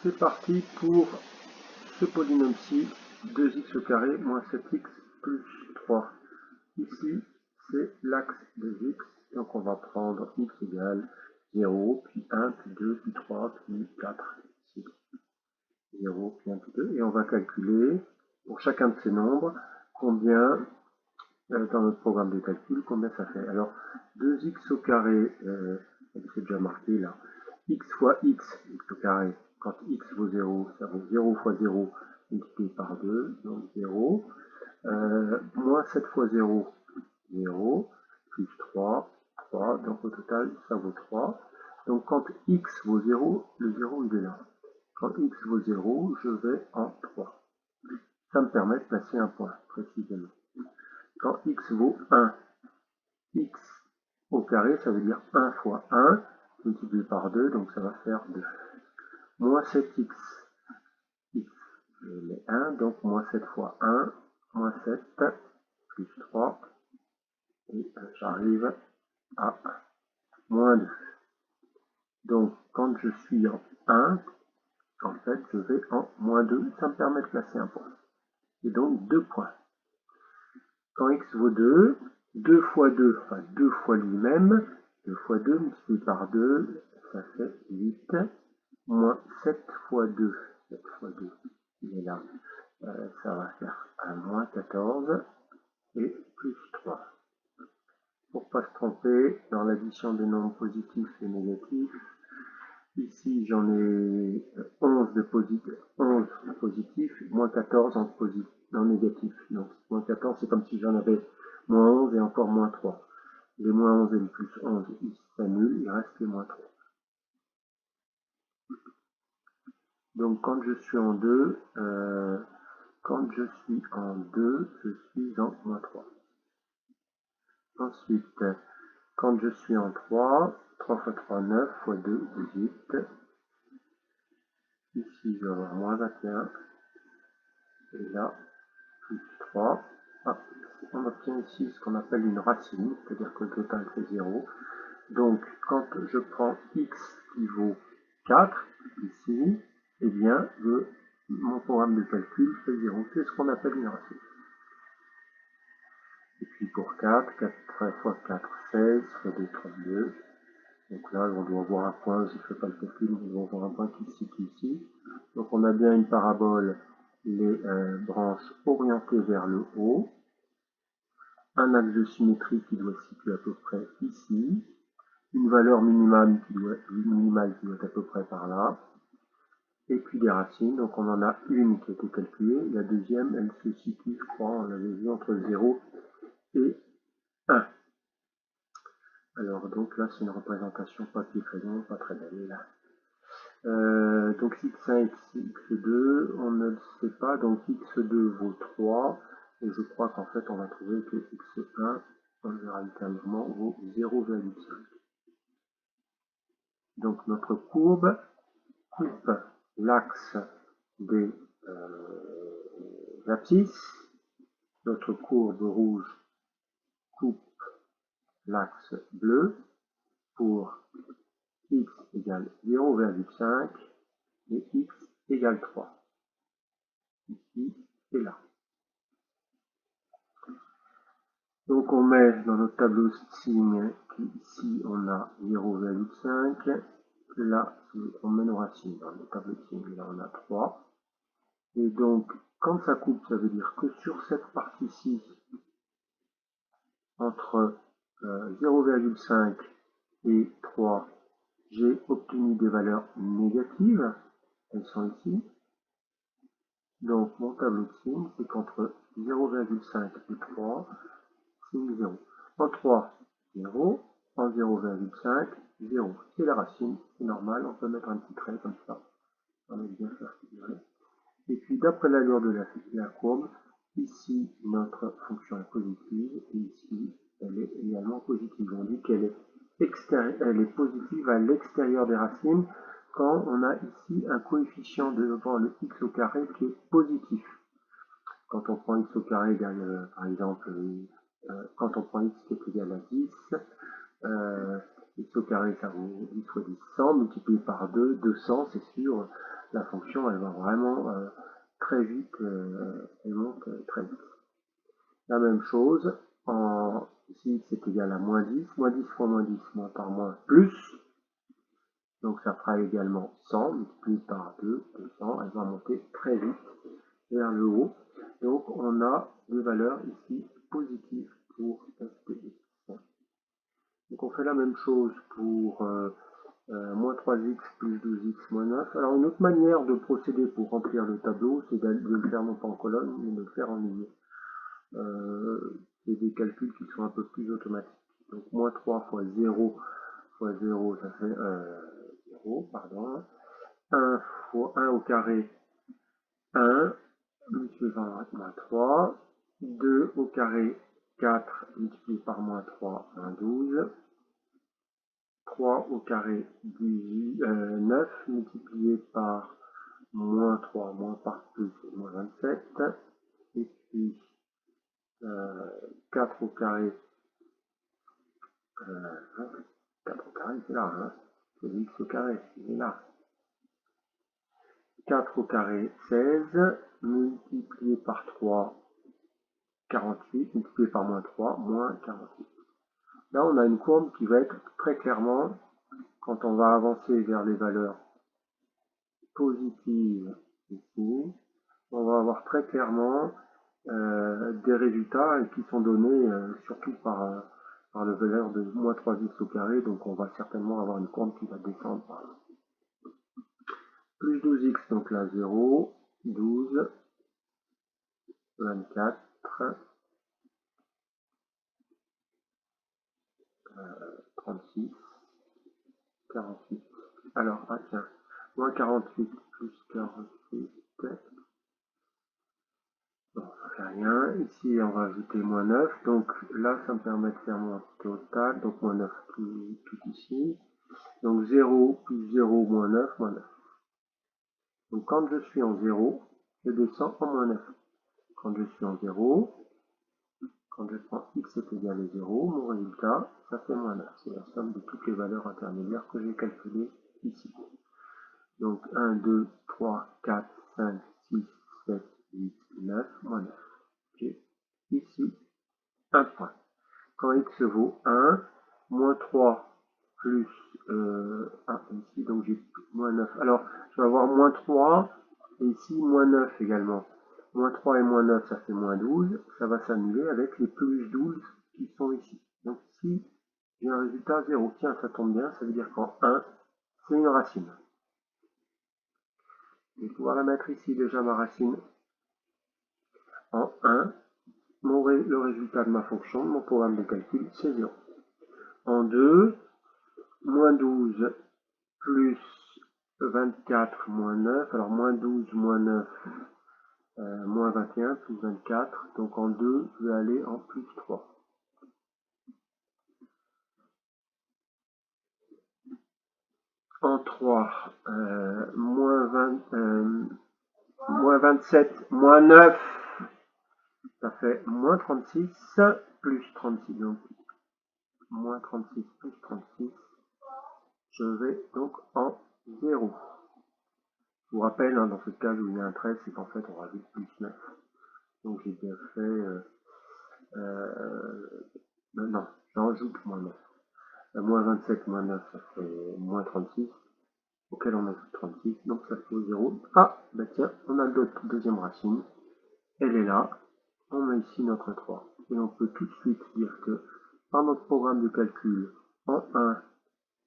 C'est parti pour ce polynôme-ci, 2x au carré moins 7x plus 3. Ici, c'est l'axe de x, donc on va prendre x égale 0, puis 1, puis 2, puis 3, puis 4. Ici, 0, puis 1, puis 2. Et on va calculer, pour chacun de ces nombres, combien, dans notre programme de calcul, combien ça fait. Alors, 2x au carré, c'est déjà marqué là, x fois x au carré, quand x vaut 0, ça vaut 0 fois 0 multiplié par 2, donc 0. Moins 7 fois 0, 0, plus 3, 3, donc au total, ça vaut 3. Donc quand x vaut 0, le 0 il est là. Quand x vaut 0, je vais en 3. Ça me permet de placer un point, précisément. Quand x vaut 1, x au carré, ça veut dire 1 fois 1, multiplié par 2, donc ça va faire 2. Moins 7x, x, je mets 1, donc moins 7 fois 1, moins 7, plus 3, et j'arrive à moins 2. Donc quand je suis en 1, en fait, je vais en moins 2, ça me permet de placer un point. Et donc 2 points. Quand x vaut 2, 2 fois 2, enfin 2 fois lui-même, 2 fois 2 multiplié par 2, ça fait 8, moins 7 fois 2, 7 fois 2, il est là, ça va faire un moins 14, et plus 3. Pour ne pas se tromper, dans l'addition des nombres positifs et négatifs, ici j'en ai 11 de positifs, moins 14 en négatif. Donc moins 14, c'est comme si j'en avais moins 11 et encore moins 3. Les moins 11 et les plus 11, ils s'annulent, il reste les moins 3. Donc quand je suis en 2, je suis en moins 3. Ensuite, quand je suis en 3, 3 fois 3, 9, fois 2, 18. Ici, je vais avoir moins 21. Et là, plus 3. Ah, on obtient ici ce qu'on appelle une racine, c'est-à-dire que le total fait 0. Donc, quand je prends x qui vaut 4, ici, eh bien, mon programme de calcul fait 0. C'est ce qu'on appelle une racine. Et puis pour 4, 4 fois 4, 16, fois 2, 32. Donc là, on doit voir un point, je ne fais pas le calcul, on doit voir un point qui se situe ici. Donc on a bien une parabole, les branches orientées vers le haut, un axe de symétrie qui doit se situer à peu près ici, une valeur minimale qui doit être à peu près par là, et puis des racines. Donc on en a une qui a été calculée, la deuxième, elle se situe, je crois, on l'avait vu, entre 0 et 1. Alors donc là, c'est une représentation papier-crayon, pas très belle. Donc x1 et x2, on ne le sait pas, donc x2 vaut 3, et je crois qu'en fait on va trouver que x1, on verra ultérieurement, vaut 0,5. Donc notre courbe coupe l'axe des abscisses, notre courbe rouge coupe l'axe bleu pour x égale 0,5 et x égale 3. Ici et là. Donc on met dans notre tableau de signes qu'ici on a 0,5, là on met nos racines dans le tableau de signes, là on a 3. Et donc quand ça coupe, ça veut dire que sur cette partie-ci, entre 0,5 et 3, j'ai obtenu des valeurs négatives, elles sont ici. Donc mon tableau de signes, c'est qu'entre 0,5 et 3, signe 0. En 3, 0. En 0,5, 0. C'est la racine, c'est normal, on peut mettre un petit trait comme ça. On va bien faire figurer. Et puis d'après l'allure de la courbe, ici notre fonction est positive, et ici elle est également positive. On dit qu'elle est positive à l'extérieur des racines quand on a ici un coefficient devant le x au carré qui est positif. Quand on prend x au carré égale, par exemple, quand on prend x qui est égal à 10, x au carré ça vaut 10 fois 10, 100, multiplié par 2, 200, c'est sûr, la fonction elle va vraiment très vite, elle monte très vite. La même chose, si x est égal à moins 10 fois moins 10, moins par moins, plus, donc ça fera également 100, multiplié par 2, 200, elle va monter très vite vers le haut. Donc on a des valeurs ici positives pour SPX. Donc on fait la même chose pour moins 3x plus 12x moins 9. Alors une autre manière de procéder pour remplir le tableau, c'est de le faire non pas en colonne, mais de le faire en ligne. C'est des calculs qui sont un peu plus automatiques. Donc moins 3 fois 0 fois 0, ça fait 0, pardon. 1 fois 1 au carré, 1, multiplié par moins 3. 2 au carré, 4, multiplié par moins 3, moins 12. 3 au carré, 9, multiplié par moins 3, moins par plus, moins 27. Et puis 4 au carré, 4 au carré, c'est là, hein. C'est x au carré, c'est là. 4 au carré, 16, multiplié par 3, 48, multiplié par moins 3, moins 48. Là, on a une courbe qui va être très clairement, quand on va avancer vers les valeurs positives ici, on va avoir très clairement des résultats qui sont donnés surtout par la valeur de moins 3x au carré, donc on va certainement avoir une courbe qui va descendre. Plus 12x, donc là 0, 12, 24, 36, 48. Alors, ah tiens, moins 48 plus 48, bon, ça fait rien. Ici, on va ajouter moins 9, donc là, ça me permet de faire mon total, donc moins 9 tout ici. Donc 0 plus 0 moins 9, moins 9. Donc quand je suis en 0, je descends en moins 9. Quand je suis en 0, quand je prends x est égal à 0, mon résultat, ça fait moins 9. C'est la somme de toutes les valeurs intermédiaires que j'ai calculées ici. Donc 1, 2, 3, 4, 5, 6, 7, 8, 9, moins 9. J'ai ici un point. Quand x vaut 1, moins 3 plus ici, donc j'ai moins 9. Alors, je vais avoir moins 3, et ici moins 9 également. Moins 3 et moins 9, ça fait moins 12. Ça va s'annuler avec les plus 12 qui sont ici. Donc ici, j'ai un résultat 0. Tiens, ça tombe bien, ça veut dire qu'en 1, c'est une racine. Je vais pouvoir la mettre ici déjà, ma racine. En 1, le résultat de ma fonction, de mon programme de calcul, c'est 0. En 2, moins 12 plus 24 moins 9, alors moins 12 moins 9, moins 21 plus 24, donc en 2, je vais aller en plus 3. En 3, moins 27 moins 9, ça fait moins 36 plus 36, donc moins 36 plus 36, je vais donc en 0. Je vous rappelle, hein, dans ce cas où il y a un 13, c'est qu'en fait on rajoute plus 9. Donc j'ai bien fait... non, j'en rajoute moins 9. Moins 27, moins 9, ça fait moins 36, auquel on ajoute 36, donc ça fait 0. Ah, ben tiens, on a notre deuxième racine, elle est là, on met ici notre 3. Et on peut tout de suite dire que par notre programme de calcul, en 1,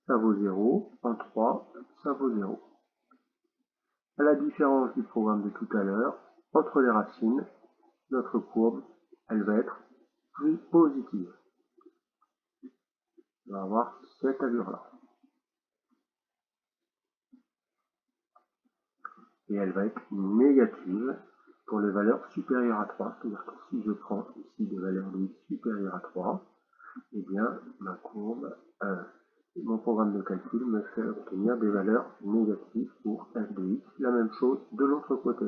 ça vaut 0, en 3, ça vaut 0. À la différence du programme de tout à l'heure, entre les racines, notre courbe, elle va être plus positive. On va avoir cette allure-là. Et elle va être négative pour les valeurs supérieures à 3. C'est-à-dire que si je prends ici des valeurs de x supérieures à 3, eh bien, ma courbe, mon programme de calcul me fait obtenir des valeurs négatives pour f de x. La même chose de l'autre côté.